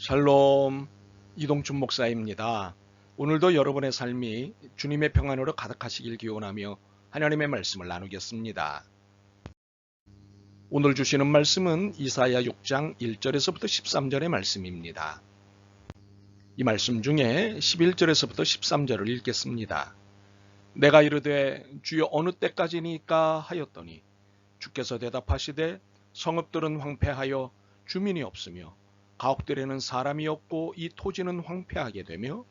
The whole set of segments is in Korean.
샬롬, 이동춘 목사입니다. 오늘도 여러분의 삶이 주님의 평안으로 가득하시길 기원하며 하나님의 말씀을 나누겠습니다. 오늘 주시는 말씀은 이사야 6장 1절에서부터 13절의 말씀입니다. 이 말씀 중에 11절에서부터 13절을 읽겠습니다. 내가 이르되 주여 어느 때까지니까 하였더니 주께서 대답하시되 성읍들은 황폐하여 주민이 없으며 가옥들에는 사람이 없고 이 토지는 황폐하게 되며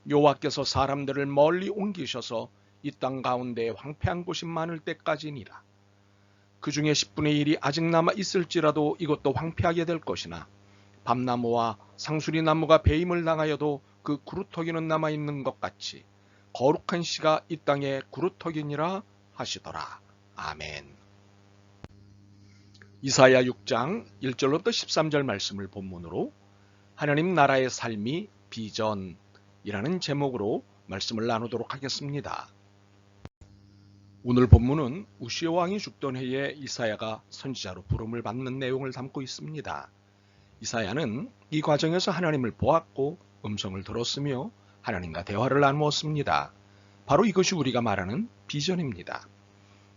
여호와께서 사람들을 멀리 옮기셔서 이 땅 가운데 황폐한 곳이 많을 때까지니라. 그 중에 10분의 1이 아직 남아 있을지라도 이것도 황폐하게 될 것이나 밤나무와 상수리 나무가 배임을 당하여도 그 구루터기는 남아 있는 것 같이 거룩한 씨가 이 땅에 구루터기니라 하시더라. 아멘. 이사야 6장 1절로부터 13절 말씀을 본문으로 하나님 나라의 삶이 비전이라는 제목으로 말씀을 나누도록 하겠습니다. 오늘 본문은 우시아 왕이 죽던 해에 이사야가 선지자로 부름을 받는 내용을 담고 있습니다. 이사야는 이 과정에서 하나님을 보았고 음성을 들었으며 하나님과 대화를 나누었습니다. 바로 이것이 우리가 말하는 비전입니다.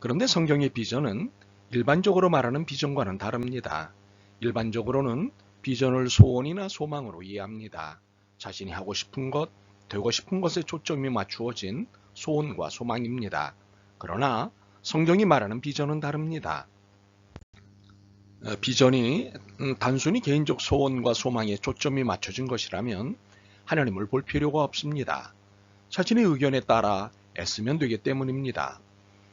그런데 성경의 비전은 일반적으로 말하는 비전과는 다릅니다. 일반적으로는 비전을 소원이나 소망으로 이해합니다. 자신이 하고 싶은 것, 되고 싶은 것에 초점이 맞추어진 소원과 소망입니다. 그러나 성경이 말하는 비전은 다릅니다. 비전이 단순히 개인적 소원과 소망에 초점이 맞춰진 것이라면 하나님을 볼 필요가 없습니다. 자신의 의견에 따라 애쓰면 되기 때문입니다.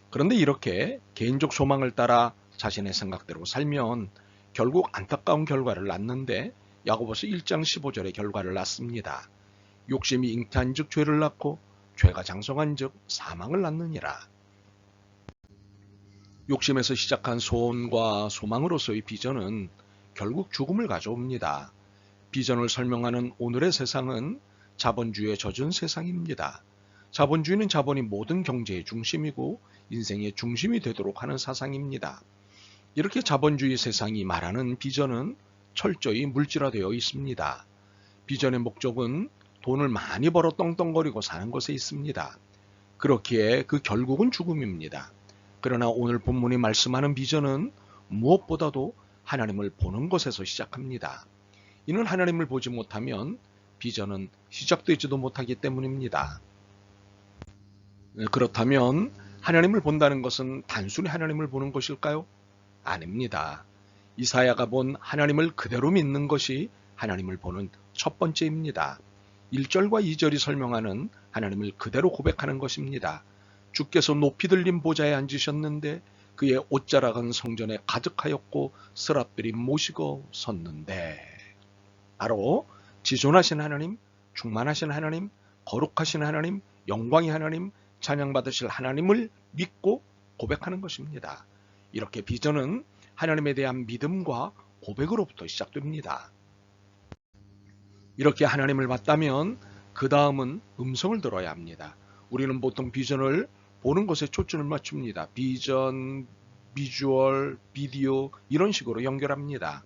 그런데 이렇게 개인적 소망을 따라 자신의 생각대로 살면 결국 안타까운 결과를 낳는데 야고보서 1장 15절의 결과를 낳습니다. 욕심이 잉태한 즉 죄를 낳고 죄가 장성한 즉 사망을 낳느니라. 욕심에서 시작한 소원과 소망으로서의 비전은 결국 죽음을 가져옵니다. 비전을 설명하는 오늘의 세상은 자본주의에 젖은 세상입니다. 자본주의는 자본이 모든 경제의 중심이고 인생의 중심이 되도록 하는 사상입니다. 이렇게 자본주의 세상이 말하는 비전은 철저히 물질화되어 있습니다. 비전의 목적은 돈을 많이 벌어 떵떵거리고 사는 것에 있습니다. 그렇기에 그 결국은 죽음입니다. 그러나 오늘 본문이 말씀하는 비전은 무엇보다도 하나님을 보는 것에서 시작합니다. 이는 하나님을 보지 못하면 비전은 시작되지도 못하기 때문입니다. 그렇다면 하나님을 본다는 것은 단순히 하나님을 보는 것일까요? 아닙니다. 이사야가 본 하나님을 그대로 믿는 것이 하나님을 보는 첫 번째입니다. 1절과 2절이 설명하는 하나님을 그대로 고백하는 것입니다. 주께서 높이 들린 보좌에 앉으셨는데 그의 옷자락은 성전에 가득하였고 스랍들이 모시고 섰는데, 바로 지존하신 하나님, 충만하신 하나님, 거룩하신 하나님, 영광의 하나님, 찬양받으실 하나님을 믿고 고백하는 것입니다. 이렇게 비전은 하나님에 대한 믿음과 고백으로부터 시작됩니다. 이렇게 하나님을 봤다면 그 다음은 음성을 들어야 합니다. 우리는 보통 비전을 보는 것에 초점을 맞춥니다. 비전, 비주얼, 비디오 이런 식으로 연결합니다.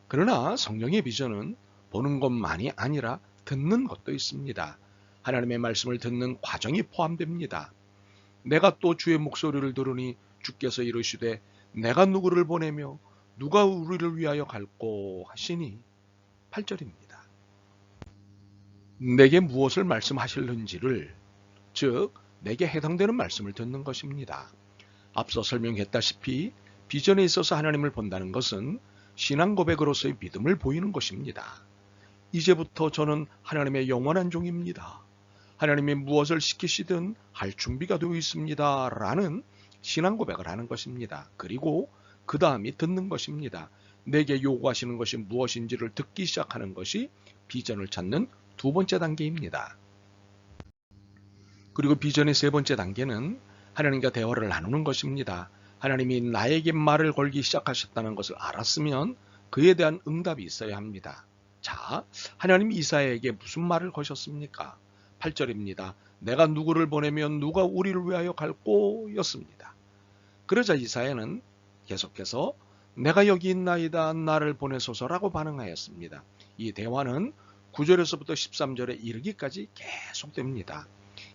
그러나 성령의 비전은 보는 것만이 아니라 듣는 것도 있습니다. 하나님의 말씀을 듣는 과정이 포함됩니다. 내가 또 주의 목소리를 들으니 주께서 이르시되 내가 누구를 보내며 누가 우리를 위하여 갈꼬 하시니 8절입니다. 내게 무엇을 말씀하실는지를, 즉 내게 해당되는 말씀을 듣는 것입니다. 앞서 설명했다시피 비전에 있어서 하나님을 본다는 것은 신앙 고백으로서의 믿음을 보이는 것입니다. 이제부터 저는 하나님의 영원한 종입니다. 하나님이 무엇을 시키시든 할 준비가 되어 있습니다. 라는 신앙 고백을 하는 것입니다. 그리고 그 다음이 듣는 것입니다. 내게 요구하시는 것이 무엇인지를 듣기 시작하는 것이 비전을 찾는 두 번째 단계입니다. 그리고 비전의 세 번째 단계는 하나님과 대화를 나누는 것입니다. 하나님이 나에게 말을 걸기 시작하셨다는 것을 알았으면 그에 대한 응답이 있어야 합니다. 자, 하나님이 이사야에게 무슨 말을 거셨습니까? 8절입니다. 내가 누구를 보내면 누가 우리를 위하여 갈꼬 였습니다. 그러자 이사야는 계속해서 내가 여기 있나이다 나를 보내소서라고 반응하였습니다. 이 대화는 9절에서부터 13절에 이르기까지 계속됩니다.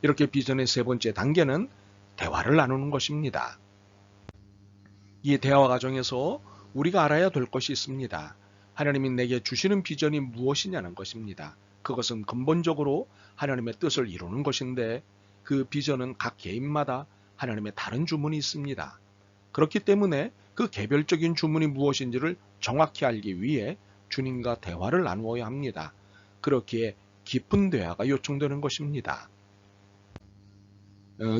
이렇게 비전의 세 번째 단계는 대화를 나누는 것입니다. 이 대화 과정에서 우리가 알아야 될 것이 있습니다. 하나님이 내게 주시는 비전이 무엇이냐는 것입니다. 그것은 근본적으로 하나님의 뜻을 이루는 것인데 그 비전은 각 개인마다 하나님의 다른 주문이 있습니다. 그렇기 때문에 그 개별적인 주문이 무엇인지를 정확히 알기 위해 주님과 대화를 나누어야 합니다. 그렇기에 깊은 대화가 요청되는 것입니다.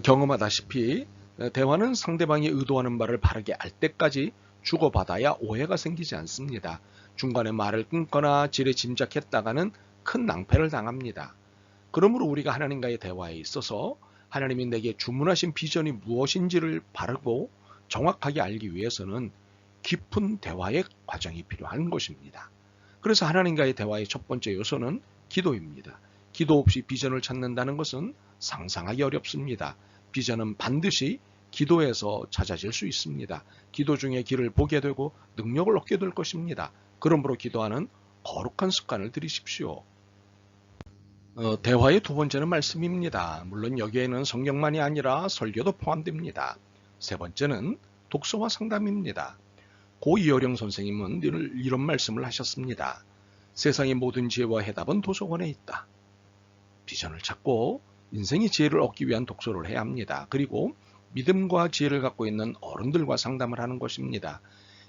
경험하다시피 대화는 상대방이 의도하는 바를 바르게 알 때까지 주고받아야 오해가 생기지 않습니다. 중간에 말을 끊거나 지레 짐작했다가는 큰 낭패를 당합니다. 그러므로 우리가 하나님과의 대화에 있어서 하나님이 내게 주문하신 비전이 무엇인지를 바르고 정확하게 알기 위해서는 깊은 대화의 과정이 필요한 것입니다. 그래서 하나님과의 대화의 첫 번째 요소는 기도입니다. 기도 없이 비전을 찾는다는 것은 상상하기 어렵습니다. 비전은 반드시 기도에서 찾아질 수 있습니다. 기도 중에 길을 보게 되고 능력을 얻게 될 것입니다. 그러므로 기도하는 거룩한 습관을 들이십시오. 대화의 두 번째는 말씀입니다. 물론 여기에는 성경만이 아니라 설교도 포함됩니다. 세 번째는 독서와 상담입니다. 고 이어령 선생님은 늘 이런 말씀을 하셨습니다. 세상의 모든 지혜와 해답은 도서관에 있다. 비전을 찾고 인생의 지혜를 얻기 위한 독서를 해야 합니다. 그리고 믿음과 지혜를 갖고 있는 어른들과 상담을 하는 것입니다.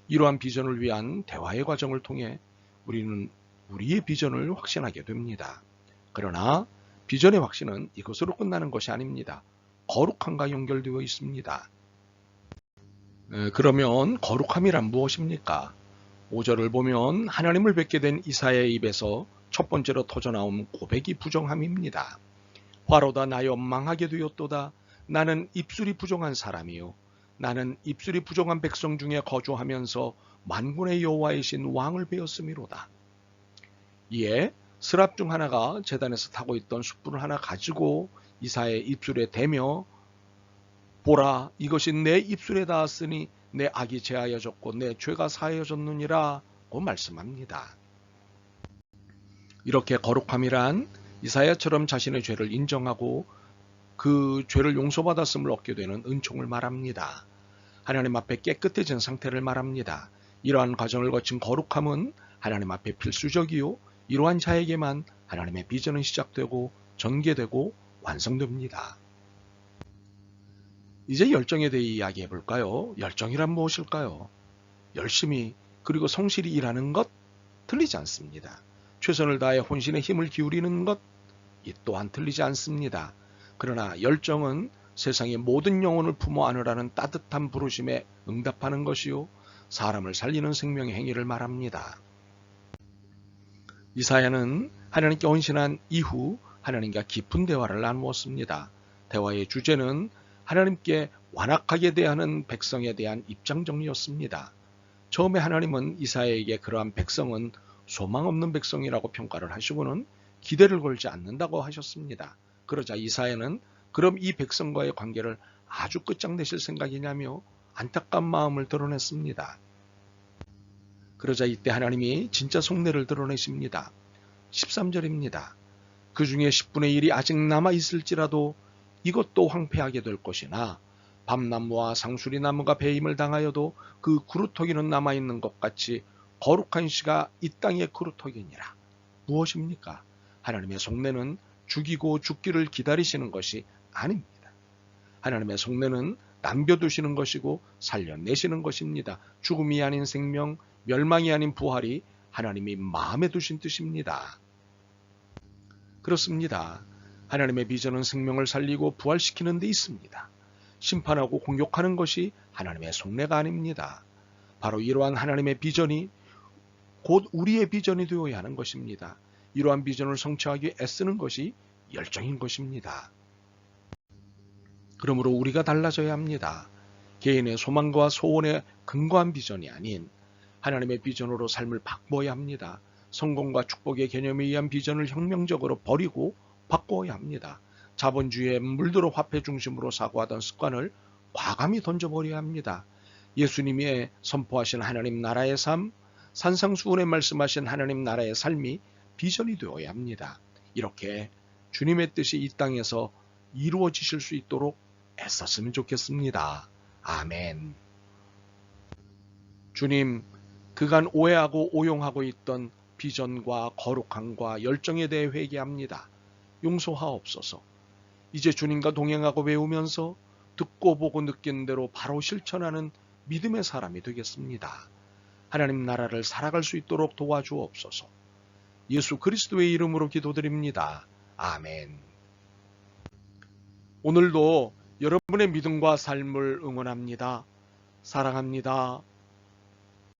이러한 비전을 위한 대화의 과정을 통해 우리는 우리의 비전을 확신하게 됩니다. 그러나 비전의 확신은 이것으로 끝나는 것이 아닙니다. 거룩함과 연결되어 있습니다. 그러면 거룩함이란 무엇입니까? 5절을 보면 하나님을 뵙게 된 이사야의 입에서 첫 번째로 터져나온 고백이 부정함입니다. 화로다 나여 망하게 되었도다. 나는 입술이 부정한 사람이요. 나는 입술이 부정한 백성 중에 거주하면서 만군의 여호와이신 왕을 배웠음이로다. 이에 스랍 중 하나가 제단에서 타고 있던 숯불을 하나 가지고 이사야의 입술에 대며 보라, 이것이 내 입술에 닿았으니 내 악이 제하여졌고 내 죄가 사하여졌느니라고 말씀합니다. 이렇게 거룩함이란 이사야처럼 자신의 죄를 인정하고 그 죄를 용서받았음을 얻게 되는 은총을 말합니다. 하나님 앞에 깨끗해진 상태를 말합니다. 이러한 과정을 거친 거룩함은 하나님 앞에 필수적이요, 이러한 자에게만 하나님의 비전은 시작되고 전개되고 완성됩니다. 이제 열정에 대해 이야기해 볼까요? 열정이란 무엇일까요? 열심히 그리고 성실히 일하는 것 틀리지 않습니다. 최선을 다해 혼신의 힘을 기울이는 것, 이 또한 틀리지 않습니다. 그러나 열정은 세상의 모든 영혼을 품어 안으라는 따뜻한 부르심에 응답하는 것이요, 사람을 살리는 생명의 행위를 말합니다. 이사야는 하나님께 헌신한 이후 하나님과 깊은 대화를 나누었습니다. 대화의 주제는 하나님께 완악하게 대하는 백성에 대한 입장 정리였습니다. 처음에 하나님은 이사야에게 그러한 백성은 소망 없는 백성이라고 평가를 하시고는 기대를 걸지 않는다고 하셨습니다. 그러자 이사야는 그럼 이 백성과의 관계를 아주 끝장내실 생각이냐며 안타까운 마음을 드러냈습니다. 그러자 이때 하나님이 진짜 속내를 드러내십니다. 13절입니다. 그 중에 10분의 1이 아직 남아있을지라도 이것도 황폐하게 될 것이나 밤나무와 상수리나무가 배임을 당하여도 그 구루터기는 남아있는 것 같이 거룩한 씨가 이 땅의 구루터기니라. 무엇입니까? 하나님의 속내는 죽이고 죽기를 기다리시는 것이 아닙니다. 하나님의 속내는 남겨두시는 것이고 살려내시는 것입니다. 죽음이 아닌 생명, 멸망이 아닌 부활이 하나님이 마음에 두신 뜻입니다. 그렇습니다. 하나님의 비전은 생명을 살리고 부활시키는 데 있습니다. 심판하고 공격하는 것이 하나님의 속내가 아닙니다. 바로 이러한 하나님의 비전이 곧 우리의 비전이 되어야 하는 것입니다. 이러한 비전을 성취하기 위해 애쓰는 것이 열정인 것입니다. 그러므로 우리가 달라져야 합니다. 개인의 소망과 소원에 근거한 비전이 아닌 하나님의 비전으로 삶을 바꿔야 합니다. 성공과 축복의 개념에 의한 비전을 혁명적으로 버리고 바꿔야 합니다. 자본주의에 물들어 화폐 중심으로 사고하던 습관을 과감히 던져버려야 합니다. 예수님이 선포하신 하나님 나라의 삶, 산상수훈에 말씀하신 하나님 나라의 삶이 비전이 되어야 합니다. 이렇게 주님의 뜻이 이 땅에서 이루어지실 수 있도록 애썼으면 좋겠습니다. 아멘. 주님, 그간 오해하고 오용하고 있던 비전과 거룩함과 열정에 대해 회개합니다. 용서하옵소서. 이제 주님과 동행하고 배우면서 듣고 보고 느낀 대로 바로 실천하는 믿음의 사람이 되겠습니다. 하나님 나라를 살아갈 수 있도록 도와주옵소서. 예수 그리스도의 이름으로 기도드립니다. 아멘. 오늘도 여러분의 믿음과 삶을 응원합니다. 사랑합니다.